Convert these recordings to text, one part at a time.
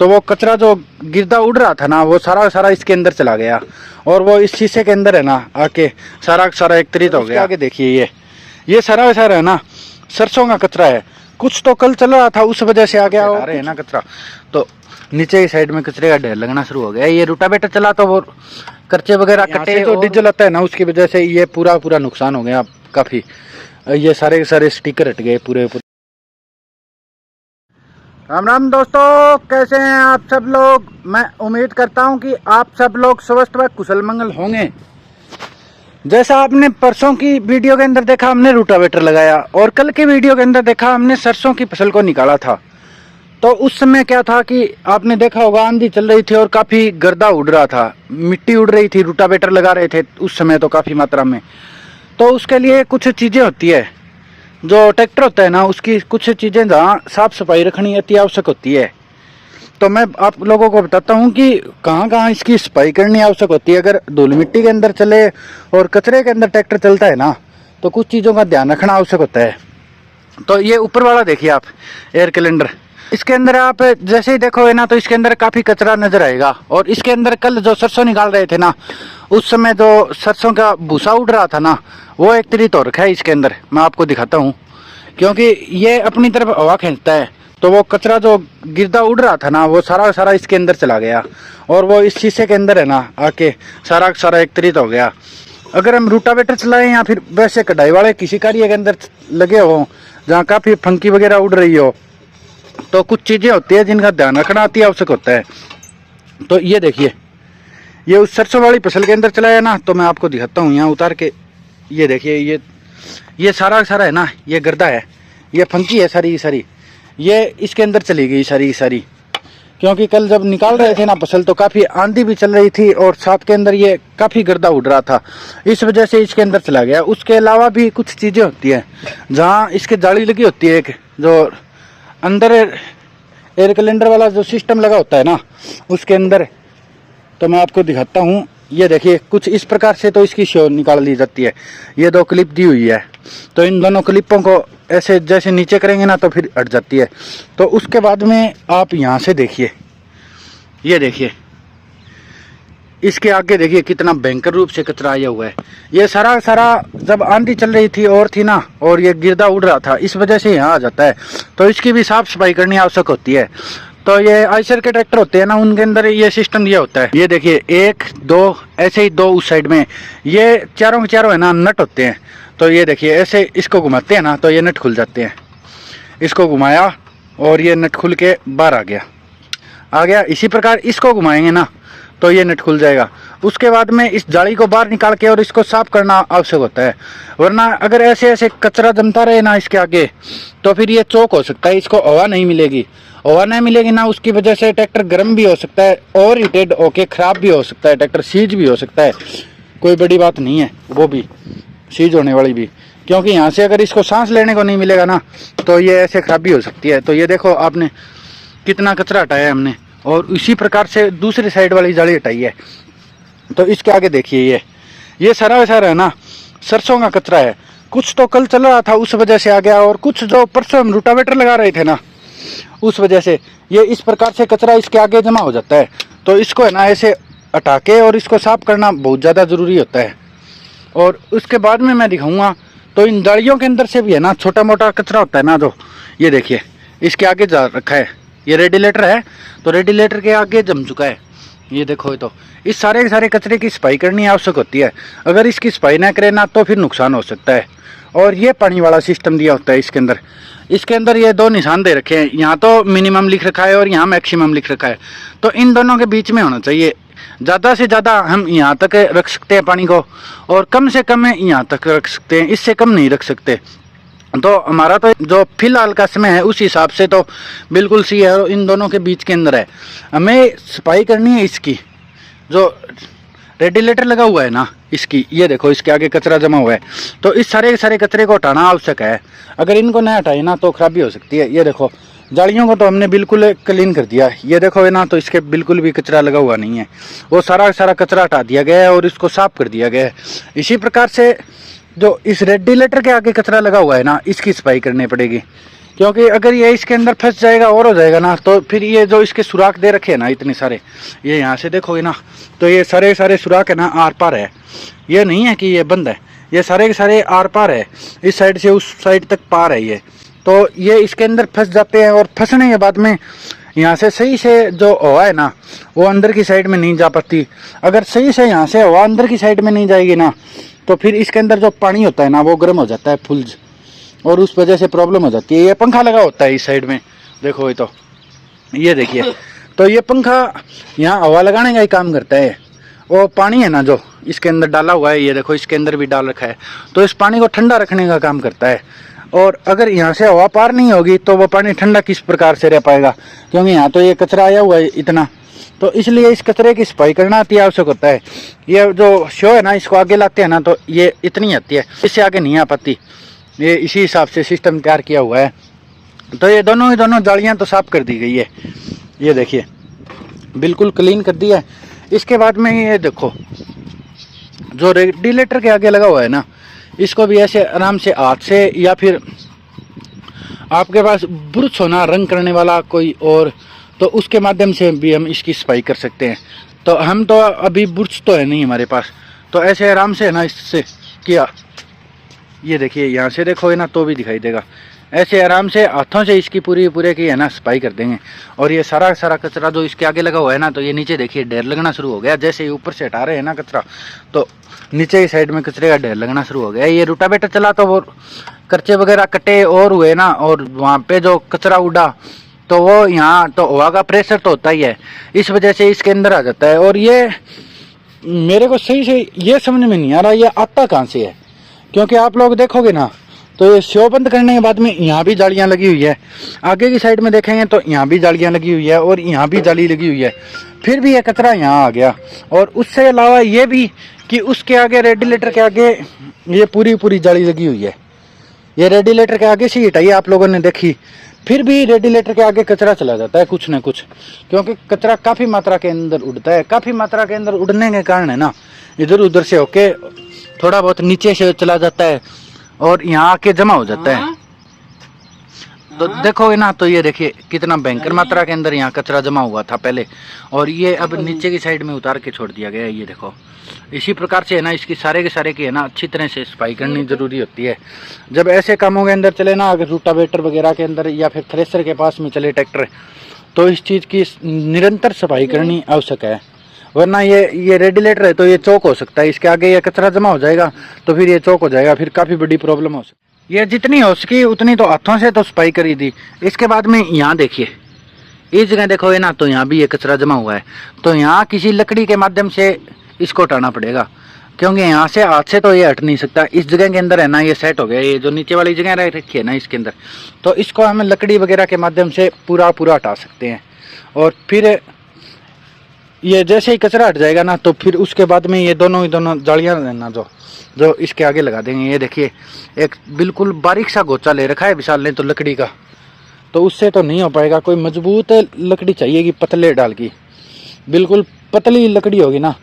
तो वो कचरा जो गिरदा उड़ रहा था ना, वो सारा सारा इसके अंदर चला गया और वो इस शीशे के अंदर है ना आके सारा सारा एकत्रित हो गया। आगे देखिए ये सारा सारा है ना सरसों का कचरा है। कुछ तो कल चल रहा था उस वजह से आ गया वो है ना कचरा। तो नीचे की साइड में कचरे का ढेर लगना शुरू हो गया। ये रोटावेटर चला तो वो कर्चे वगैरह कटे, जो डीजल आता है ना उसकी वजह से ये पूरा नुकसान हो गया काफी। ये सारे के सारे स्टिकर हट गए पूरे। राम राम दोस्तों, कैसे हैं आप सब लोग। मैं उम्मीद करता हूं कि आप सब लोग स्वस्थ व कुशल मंगल होंगे। जैसा आपने परसों की वीडियो के अंदर देखा, हमने रोटावेटर लगाया और कल की वीडियो के अंदर देखा हमने सरसों की फसल को निकाला था। तो उस समय क्या था कि आपने देखा होगा आंधी चल रही थी और काफी गर्दा उड़ रहा था, मिट्टी उड़ रही थी। रोटावेटर लगा रहे थे उस समय तो काफी मात्रा में। तो उसके लिए कुछ चीजें होती है, जो ट्रैक्टर होता है ना उसकी कुछ चीजें जहाँ साफ सफाई रखनी अति आवश्यक होती है। तो मैं आप लोगों को बताता हूँ कि कहाँ कहाँ इसकी सफाई करनी आवश्यक होती है। अगर धूल मिट्टी के अंदर चले और कचरे के अंदर ट्रैक्टर चलता है ना, तो कुछ चीज़ों का ध्यान रखना आवश्यक होता है। तो ये ऊपर वाला देखिए आप, एयर कैलेंडर, इसके अंदर आप जैसे ही देखोगे ना तो इसके अंदर काफ़ी कचरा नजर आएगा। और इसके अंदर कल जो सरसों निकाल रहे थे ना, उस समय जो सरसों का भूसा उड़ रहा था ना, वो एक तरीत हो रखा है इसके अंदर। मैं आपको दिखाता हूँ, क्योंकि ये अपनी तरफ हवा खींचता है। तो वो कचरा जो गिरदा उड़ रहा था ना, वो सारा सारा इसके अंदर चला गया और वो इस शीशे के अंदर है ना आके सारा सारा एकत्रित हो गया। अगर हम रोटावेटर चलाएं या फिर वैसे कढ़ाई वाले किसी कार्य के अंदर लगे हो जहाँ काफ़ी फंकी वगैरह उड़ रही हो, तो कुछ चीज़ें होती है जिनका ध्यान रखना अति आवश्यक होता है। तो ये देखिए, ये उस सरसों वाली फसल के अंदर चलाया ना, तो मैं आपको दिखाता हूँ यहाँ उतार के। ये देखिए, ये सारा सारा है ना, ये गर्दा है, ये फंकी है सारी सारी, ये इसके अंदर चली गई सारी सारी। क्योंकि कल जब निकाल रहे थे ना फसल, तो काफ़ी आंधी भी चल रही थी और साथ के अंदर ये काफ़ी गर्दा उड़ रहा था, इस वजह से इसके अंदर चला गया। उसके अलावा भी कुछ चीज़ें होती हैं जहाँ इसके जाली लगी होती है, एक जो अंदर एयर कैलेंडर वाला जो सिस्टम लगा होता है ना उसके अंदर। तो मैं आपको दिखाता हूँ, ये देखिए कुछ इस प्रकार से तो इसकी शो निकाल ली जाती है। ये दो क्लिप दी हुई है, तो इन दोनों क्लिपों को ऐसे जैसे नीचे करेंगे ना तो फिर हट जाती है। तो उसके बाद में आप यहाँ से देखिए, ये देखिए इसके आगे देखिए कितना भयंकर रूप से कचरा आया हुआ है। ये सारा सारा जब आंधी चल रही थी और थी ना, और ये गिरदा उड़ रहा था, इस वजह से यहाँ आ जाता है। तो इसकी भी साफ सफाई करनी आवश्यक होती है। तो ये आयशर के ट्रैक्टर होते हैं ना, उनके अंदर ये सिस्टम दिया होता है। ये देखिए 1 2 ऐसे ही 2 उस साइड में, ये चारों के चारों है ना नट होते हैं। तो ये देखिए ऐसे इसको घुमाते हैं ना तो ये नट खुल जाते हैं। इसको घुमाया और ये नट खुल के बाहर आ गया। इसी प्रकार इसको घुमाएंगे ना तो ये नट खुल जाएगा। उसके बाद में इस जाली को बाहर निकाल के और इसको साफ करना आवश्यक होता है, वरना अगर ऐसे ऐसे कचरा जमता रहे ना इसके आगे, तो फिर ये चौक हो सकता है, इसको हवा नहीं मिलेगी। हवा नहीं मिलेगी ना, उसकी वजह से ट्रैक्टर गर्म भी हो सकता है, ओवर हीटेड होके खराब भी हो सकता है, ट्रैक्टर सीज भी हो सकता है। कोई बड़ी बात नहीं है वो भी, सीज होने वाली भी, क्योंकि यहाँ से अगर इसको सांस लेने को नहीं मिलेगा ना तो ये ऐसे खराबी हो सकती है। तो ये देखो आपने कितना कचरा हटाया हमने, और इसी प्रकार से दूसरी साइड वाली जाली हटाई है। तो इसके आगे देखिए, ये सारा सारा है ना सरसों का कचरा है। कुछ तो कल चल रहा था उस वजह से आ गया, और कुछ जो परसों हम रोटावेटर लगा रहे थे ना उस वजह से ये इस प्रकार से कचरा इसके आगे जमा हो जाता है। तो इसको है ना ऐसे हटा के और इसको साफ करना बहुत ज़्यादा ज़रूरी होता है। और उसके बाद में मैं दिखाऊंगा, तो इन जालियों के अंदर से भी है ना छोटा मोटा कचरा होता है ना, जो ये देखिए इसके आगे जा रखा है। ये रेडिएटर है, तो रेडिएटर के आगे जम चुका है। ये देखो, तो इस सारे के सारे कचरे की सफाई करनी आवश्यक होती है। अगर इसकी सफाई ना करें ना तो फिर नुकसान हो सकता है। और ये पानी वाला सिस्टम दिया होता है इसके अंदर ये 2 निशान दे रखे हैं, यहाँ तो मिनिमम लिख रखा है और यहाँ मैक्सिमम लिख रखा है। तो इन दोनों के बीच में होना चाहिए। ज़्यादा से ज़्यादा हम यहाँ तक रख सकते हैं पानी को, और कम से कम यहाँ तक रख सकते हैं, इससे कम नहीं रख सकते। तो हमारा तो जो फिलहाल का समय है उस हिसाब से तो बिल्कुल सही है, इन दोनों के बीच के अंदर है। हमें सफाई करनी है इसकी, जो रेडिएटर लगा हुआ है ना इसकी, ये देखो इसके आगे कचरा जमा हुआ है। तो इस सारे के सारे कचरे को हटाना आवश्यक है। अगर इनको नहीं हटाए ना तो खराबी हो सकती है। ये देखो जालियों को तो हमने बिल्कुल क्लीन कर दिया, ये देखो है ना, तो इसके बिल्कुल भी कचरा लगा हुआ नहीं है। वो सारा सारा कचरा हटा दिया गया है और इसको साफ कर दिया गया है। इसी प्रकार से जो इस रेडिएटर के आगे कचरा लगा हुआ है ना, इसकी सफाई करनी पड़ेगी। क्योंकि अगर ये इसके अंदर फंस जाएगा और हो जाएगा ना, तो फिर ये जो इसके सुराख दे रखे हैं ना इतने सारे, ये यहाँ से देखोगे ना तो ये सारे सारे सुराख है ना आर पार है, ये नहीं है कि ये बंद है, ये सारे के सारे आर पार है, इस साइड से उस साइड तक पार है ये। तो ये इसके अंदर फंस जाते हैं और फंसने के बाद में यहाँ से सही से जो हवा है ना वो अंदर की साइड में नहीं जा पाती। अगर सही से यहाँ से हवा अंदर की साइड में नहीं जाएगी ना तो फिर इसके अंदर जो पानी होता है ना वो गर्म हो जाता है फुल, और उस वजह से प्रॉब्लम हो जाती है। ये पंखा लगा होता है इस साइड में, देखो ये तो, ये देखिए, तो ये पंखा यहाँ हवा लगाने का ही काम करता है। वो पानी है ना जो इसके अंदर डाला हुआ है, ये देखो इसके अंदर भी डाल रखा है, तो इस पानी को ठंडा रखने का काम करता है। और अगर यहाँ से हवा पार नहीं होगी तो वो पानी ठंडा किस प्रकार से रह पाएगा, क्योंकि यहाँ तो ये कचरा आया हुआ है इतना, तो इसलिए इस कचरे की सफाई करना अति आवश्यक होता है। ये जो शो है ना इसको आगे लाते हैं ना तो ये इतनी आती है, इससे आगे नहीं आ पाती, ये इसी हिसाब से सिस्टम तैयार किया हुआ है। तो ये दोनों जालियाँ तो साफ कर दी गई है, ये देखिए बिल्कुल क्लीन कर दिया है। इसके बाद में ये देखो जो रेडिएटर के आगे लगा हुआ है ना, इसको भी ऐसे आराम से हाथ से, या फिर आपके पास ब्रश होना रंग करने वाला कोई और, तो उसके माध्यम से भी हम इसकी सफाई कर सकते हैं। तो हम तो अभी ब्रश तो है नहीं हमारे पास, तो ऐसे आराम से है ना इससे किया, ये देखिए यहाँ से देखोगे ना तो भी दिखाई देगा, ऐसे आराम से हाथों से इसकी पूरे की है ना सफाई कर देंगे। और ये सारा कचरा जो इसके आगे लगा हुआ है ना, तो ये नीचे देखिए ढेर लगना शुरू हो गया। जैसे ही ऊपर से हटा रहे हैं ना कचरा, तो नीचे की साइड में कचरे का ढेर लगना शुरू हो गया। ये रोटावेटर चला तो वो कर्चे वगैरह कटे और हुए ना, और वहाँ पे जो कचरा उड़ा तो वो यहाँ तो हवा का प्रेशर तो होता ही है, इस वजह से इसके अंदर आ जाता है। और ये मेरे को सही से ये समझ में नहीं आ रहा ये आता कहाँ से है, क्योंकि आप लोग देखोगे ना तो ये शो बंद करने के बाद में यहाँ भी जालियाँ लगी हुई है, आगे की साइड में देखेंगे तो यहाँ भी जालियाँ लगी हुई है और यहाँ भी जाली लगी हुई है, फिर भी ये कचरा यहाँ आ गया। और उससे अलावा ये भी कि उसके आगे रेडिएटर के आगे ये पूरी जाली लगी हुई है, ये रेडिएटर के आगे से हटाइए आप लोगों ने देखी, फिर भी रेडिएटर के आगे कचरा चला जाता है कुछ न कुछ, क्योंकि कचरा काफ़ी मात्रा के अंदर उड़ता है। काफ़ी मात्रा के अंदर उड़ने के कारण है ना इधर उधर से होके थोड़ा बहुत नीचे से चला जाता है और यहाँ आके जमा हो जाता है। तो देखोगे ना तो ये देखिए कितना भयंकर मात्रा के अंदर यहाँ कचरा जमा हुआ था पहले, और ये अब नीचे की साइड में उतार के छोड़ दिया गया है। ये देखो इसी प्रकार से है ना इसकी सारे के सारे की है ना अच्छी तरह से सफाई करनी जरूरी होती है। जब ऐसे कामों के अंदर चले ना, अगर रोटावेटर वगैरह के अंदर या फिर थ्रेसर के पास में चले ट्रैक्टर, तो इस चीज़ की निरंतर सफाई करनी आवश्यक है। वरना ये रेडिएटर है तो ये चौक हो सकता है, इसके आगे ये कचरा जमा हो जाएगा तो फिर ये चौक हो जाएगा, फिर काफ़ी बड़ी प्रॉब्लम हो सकती है। ये जितनी हो सकी उतनी तो हाथों से तो सफाई करी दी। इसके बाद में यहाँ देखिए इस जगह देखोगे ना तो यहाँ भी ये कचरा जमा हुआ है, तो यहाँ किसी लकड़ी के माध्यम से इसको हटाना पड़ेगा, क्योंकि यहाँ से हाथ से तो ये हट नहीं सकता। इस जगह के अंदर है ना ये सेट हो गया, ये जो नीचे वाली जगह रखी है ना इसके अंदर, तो इसको हम लकड़ी वगैरह के माध्यम से पूरा हटा सकते हैं। और फिर ये जैसे ही कचरा हट जाएगा ना तो फिर उसके बाद में ये दोनों जालियाँ ना जो इसके आगे लगा देंगे। ये देखिए एक बिल्कुल बारीक सा गोचा ले रखा है विशाल ने तो लकड़ी का, तो उससे तो नहीं हो पाएगा, कोई मजबूत लकड़ी चाहिएगी पतले डाल की, बिल्कुल पतली लकड़ी होगी ना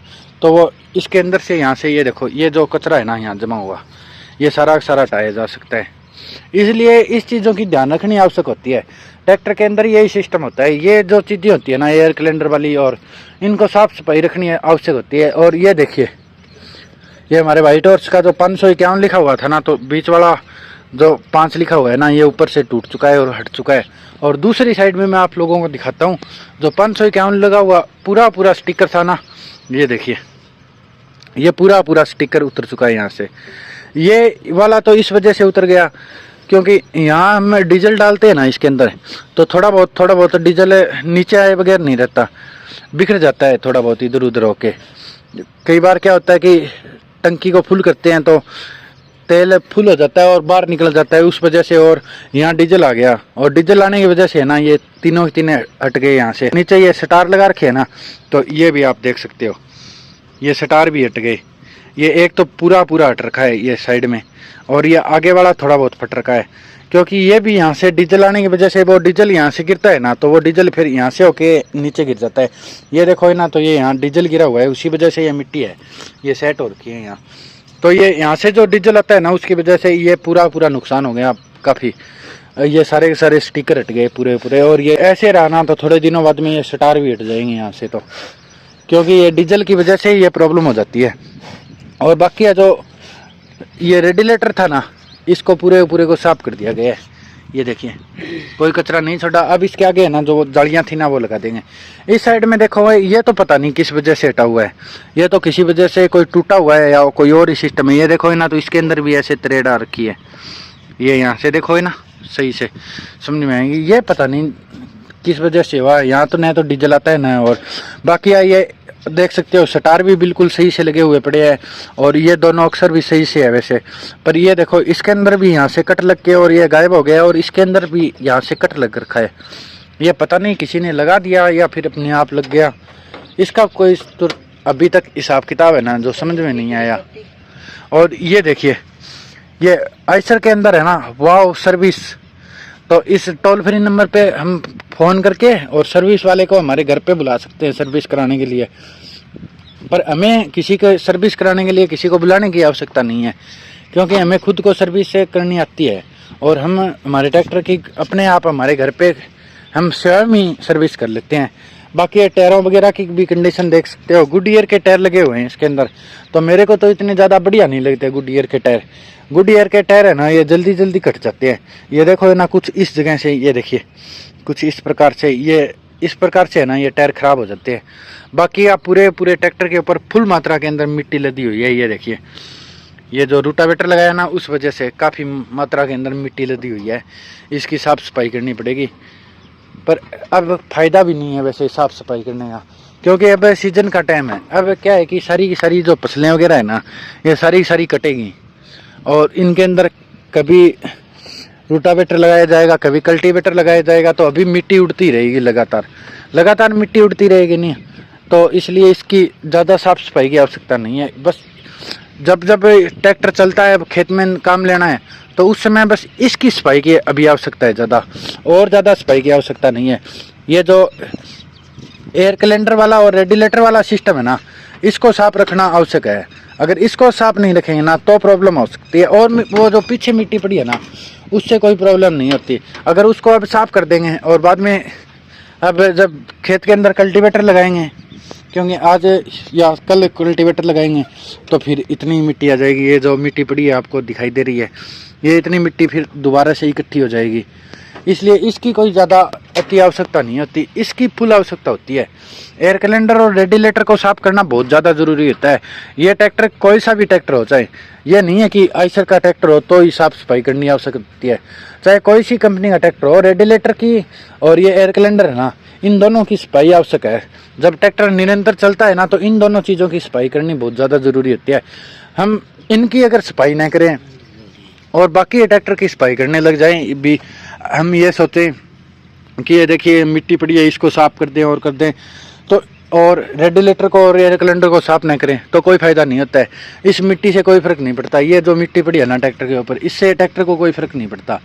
तो वो इसके अंदर से यहाँ से ये देखो ये जो कचरा है ना यहाँ जमा हुआ ये सारा हटाया जा सकता है। इसलिए इस चीज़ों की ध्यान रखनी आवश्यक होती है। ट्रैक्टर के अंदर यही सिस्टम होता है, ये जो चीज़ें होती है ना एयर कैलेंडर वाली, और इनको साफ सफाई रखनी आवश्यक होती है। और ये देखिए ये हमारे व्हाइट हॉर्स का जो 551 लिखा हुआ था ना, तो बीच वाला जो 5 लिखा हुआ है ना ये ऊपर से टूट चुका है और हट चुका है। और दूसरी साइड में मैं आप लोगों को दिखाता हूँ जो 551 लगा हुआ पूरा स्टिकर था ना, ये देखिए ये पूरा स्टिकर उतर चुका है यहाँ से। ये वाला तो इस वजह से उतर गया क्योंकि यहाँ हम डीजल डालते हैं ना इसके अंदर, तो थोड़ा बहुत डीजल नीचे आए बगैर नहीं रहता, बिखर जाता है थोड़ा बहुत इधर उधर होके। कई बार क्या होता है कि टंकी को फुल करते हैं तो तेल फुल हो जाता है और बाहर निकल जाता है, उस वजह से। और यहाँ डीजल आ गया, और डीजल आने की वजह से ना ये तीनों हट गए यहाँ से। नीचे ये स्टार लगा रखे है ना, तो ये भी आप देख सकते हो ये स्टार भी हट गए। ये एक तो पूरा हट रखा है ये साइड में, और ये आगे वाला थोड़ा बहुत फट रखा है, क्योंकि ये भी यहाँ से डीजल आने की वजह से वो डीजल यहाँ से गिरता है ना, तो वो डीजल फिर यहाँ से होके नीचे गिर जाता है। ये देखो ना, तो ये यहाँ डीजल गिरा हुआ है, उसी वजह से ये मिट्टी है ये सेट हो रखी है यहाँ। तो ये यहाँ से जो डीजल आता है ना उसकी वजह से ये पूरा नुकसान हो गया काफ़ी। ये सारे के सारे स्टिकर हट गए पूरे पूरे। और ये ऐसे रहना तो थोड़े दिनों बाद में ये स्टार भी हट जाएंगे यहाँ से, तो क्योंकि ये डीजल की वजह से ये प्रॉब्लम हो जाती है। और बाकी है जो ये रेडिएटर था ना, इसको पूरे पूरे को साफ कर दिया गया है। ये देखिए कोई कचरा नहीं छोड़ा। अब इसके आगे है ना जो जालियाँ थी ना वो लगा देंगे। इस साइड में देखो भाई, ये तो पता नहीं किस वजह से हटा हुआ है, ये तो किसी वजह से कोई टूटा हुआ है या कोई और ही सिस्टम है। ये देखो ना, तो इसके अंदर भी ऐसे त्रेड आ रखी है। ये यहाँ से देखो ना, सही से समझ में आएंगी। ये पता नहीं किस वजह से हुआ। यहाँ तो न तो डीजल आता है ना, और बाकी ये देख सकते हो स्टार भी बिल्कुल सही से लगे हुए पड़े हैं, और ये दोनों अक्सर भी सही से है वैसे। पर ये देखो इसके अंदर भी यहाँ से कट लग के और ये गायब हो गया, और इसके अंदर भी यहाँ से कट लग रखा है। ये पता नहीं किसी ने लगा दिया या फिर अपने आप लग गया। इसका कोई तो अभी तक हिसाब किताब है ना जो समझ में नहीं आया। और ये देखिए ये आइसर के अंदर है ना वाव सर्विस, तो इस टोल फ्री नंबर पे हम फ़ोन करके और सर्विस वाले को हमारे घर पे बुला सकते हैं सर्विस कराने के लिए। पर हमें किसी को सर्विस कराने के लिए किसी को बुलाने की आवश्यकता नहीं है, क्योंकि हमें खुद को सर्विस करनी आती है। और हम हमारे ट्रैक्टर की अपने आप हमारे घर पे हम स्वयं ही सर्विस कर लेते हैं। बाकी ये टायरों वगैरह की भी कंडीशन देख सकते हो, गुडईयर के टायर लगे हुए हैं इसके अंदर। तो मेरे को तो इतने ज़्यादा बढ़िया नहीं लगते गुडईयर के टायर। गुडईयर के टायर है ना ये जल्दी जल्दी कट जाते हैं। ये देखो ना, कुछ इस जगह से, ये देखिए कुछ इस प्रकार से, ये इस प्रकार से है ना ये टायर खराब हो जाते हैं। बाकी आप पूरे पूरे ट्रैक्टर के ऊपर फुल मात्रा के अंदर मिट्टी लदी हुई है। ये देखिए ये जो रूटावेटर लगाया ना उस वजह से काफ़ी मात्रा के अंदर मिट्टी लदी हुई है। इसकी साफ सफाई करनी पड़ेगी, पर अब फायदा भी नहीं है वैसे साफ सफाई करने का, क्योंकि अब सीजन का टाइम है। अब क्या है कि सारी की सारी जो फसलें वगैरह है ना ये सारी सारी कटेगी, और इनके अंदर कभी रूटावेटर लगाया जाएगा, कभी कल्टीवेटर लगाया जाएगा, तो अभी मिट्टी उड़ती रहेगी लगातार मिट्टी उड़ती रहेगी नहीं। तो इसलिए इसकी ज़्यादा साफ सफाई की आवश्यकता नहीं है। बस जब जब ट्रैक्टर चलता है खेत में काम लेना है तो उस समय बस इसकी सफाई की अभी आवश्यकता है, ज़्यादा सफाई की आवश्यकता नहीं है। ये जो एयर कैलेंडर वाला और रेडिएटर वाला सिस्टम है ना इसको साफ रखना आवश्यक है। अगर इसको साफ नहीं रखेंगे ना तो प्रॉब्लम हो सकती है। और वो जो पीछे मिट्टी पड़ी है ना उससे कोई प्रॉब्लम नहीं होती। अगर उसको अब साफ कर देंगे और बाद में अब जब खेत के अंदर कल्टीवेटर लगाएंगे, क्योंकि आज या कल कल्टीवेटर लगाएंगे, तो फिर इतनी मिट्टी आ जाएगी। ये जो मिट्टी पड़ी है आपको दिखाई दे रही है, ये इतनी मिट्टी फिर दोबारा से इकट्ठी हो जाएगी। इसलिए इसकी कोई ज़्यादा अति आवश्यकता नहीं होती, इसकी फुल आवश्यकता होती है। एयर कैलेंडर और रेडिएटर को साफ करना बहुत ज़्यादा ज़रूरी होता है। ये ट्रैक्टर कोई सा भी ट्रैक्टर हो, चाहे ये नहीं है कि आइसर का ट्रैक्टर हो तो ही साफ सफाई करनी आवश्यक होती है। चाहे कोई सी कंपनी का ट्रैक्टर हो, रेडिएटर की और ये एयर कैलेंडर है ना इन दोनों की सफाई आवश्यक है। जब ट्रैक्टर निरंतर चलता है ना तो इन दोनों चीज़ों की सफाई करनी बहुत ज़्यादा ज़रूरी होती है। हम इनकी अगर सफाई ना करें और बाकी ट्रैक्टर की सफाई करने लग जाएं, भी हम ये सोचें कि ये देखिए मिट्टी पड़ी है इसको साफ कर दें और कर दें, तो और रेडिएटर को और एयर कैलेंडर को साफ ना करें तो कोई फ़ायदा नहीं होता है। इस मिट्टी से कोई फ़र्क नहीं पड़ता। ये जो मिट्टी पड़ी है ना ट्रैक्टर के ऊपर, इससे ट्रैक्टर को कोई फ़र्क नहीं पड़ता।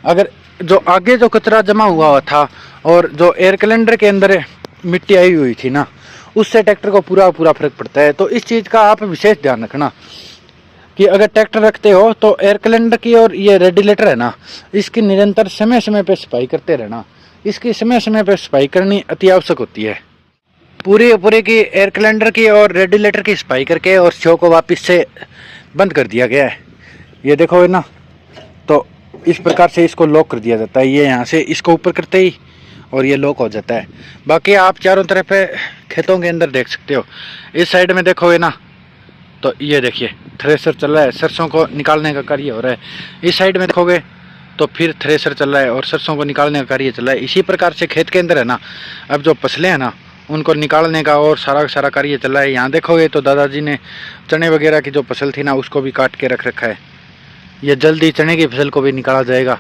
अगर जो आगे जो कचरा जमा हुआ था और जो एयर कैलेंडर के अंदर मिट्टी आई हुई थी ना उससे ट्रैक्टर को पूरा फ़र्क पड़ता है। तो इस चीज़ का आप विशेष ध्यान रखना कि अगर ट्रैक्टर रखते हो तो एयर कैलेंडर की और ये रेडिएटर है ना इसकी निरंतर समय समय पे सफाई करते रहना। इसकी समय समय पे सफाई करनी अति आवश्यक होती है। पूरे की एयर कैलेंडर की और रेडिएटर की सफाई करके और शो को वापस से बंद कर दिया गया है। ये देखो है ना, तो इस प्रकार से इसको लॉक कर दिया जाता है। ये यहाँ से इसको ऊपर करते ही और ये लॉक हो जाता है। बाकी आप चारों तरफ खेतों के अंदर देख सकते हो। इस साइड में देखोगे ना तो ये देखिए थ्रेसर चल रहा है, सरसों को निकालने का कार्य हो रहा है। इस साइड में देखोगे तो फिर थ्रेसर चल रहा है और सरसों को निकालने का कार्य चल रहा है। इसी प्रकार से खेत के अंदर है ना अब जो फसलें हैं ना उनको निकालने का और सारा कार्य चल रहा है। यहाँ देखोगे तो दादाजी ने चने वगैरह की जो फसल थी ना उसको भी काट के रख रखा है। ये जल्दी चने की फसल को भी निकाला जाएगा।